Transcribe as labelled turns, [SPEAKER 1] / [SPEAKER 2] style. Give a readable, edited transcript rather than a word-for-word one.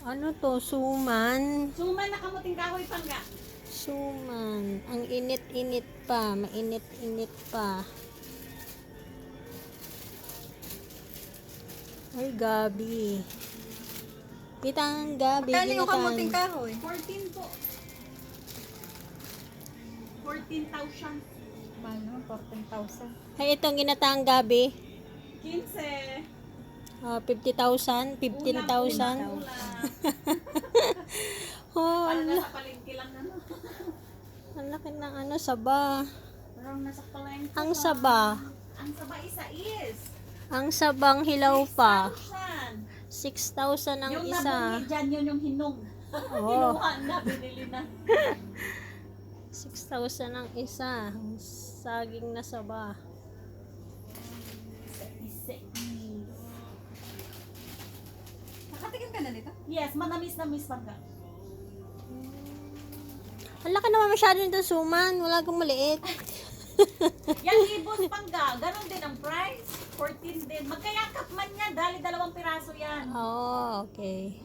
[SPEAKER 1] Ano to? Suman?
[SPEAKER 2] Suman na kamuting kahoy pangga.
[SPEAKER 1] Suman. Ang init-init pa. Mainit-init pa. Ay, gabi. Pitang gabi.
[SPEAKER 3] Magkano yung
[SPEAKER 1] ginatan.
[SPEAKER 3] kamuting kahoy?
[SPEAKER 2] 14 po. 14,000.
[SPEAKER 3] Mahal naman, 14,000.
[SPEAKER 1] Ay, itong ginataang gabi.
[SPEAKER 2] 15.
[SPEAKER 1] 50,000. 15,000.
[SPEAKER 2] Ulam.
[SPEAKER 1] Oh,
[SPEAKER 2] Para nasa palengke lang ano.
[SPEAKER 1] ang laki ng ano, saba.
[SPEAKER 2] Parang nasa palengke
[SPEAKER 1] Ang
[SPEAKER 2] lang.
[SPEAKER 1] saba.
[SPEAKER 2] Ang saba isa is.
[SPEAKER 1] Ang sabang hilaw pa.
[SPEAKER 2] 6,000.
[SPEAKER 1] 6,000 ang
[SPEAKER 2] Yung
[SPEAKER 1] isa.
[SPEAKER 2] nabungi dyan, yun yung hinog.
[SPEAKER 1] Oo.
[SPEAKER 2] Kinuha na, binili na.
[SPEAKER 1] 6,000 ang isa. Ang saging na saba.
[SPEAKER 2] Isa.
[SPEAKER 3] Nakatikim ka na dito?
[SPEAKER 2] Yes, manamis-namis pangga.
[SPEAKER 1] Ang laki naman masyado nito suman. Wala kang maliit.
[SPEAKER 2] Yan ibos pangga, ganon din ang price. 14 din. Magkayakap man yan, dahil 2 piraso yan.
[SPEAKER 1] Oh, okay.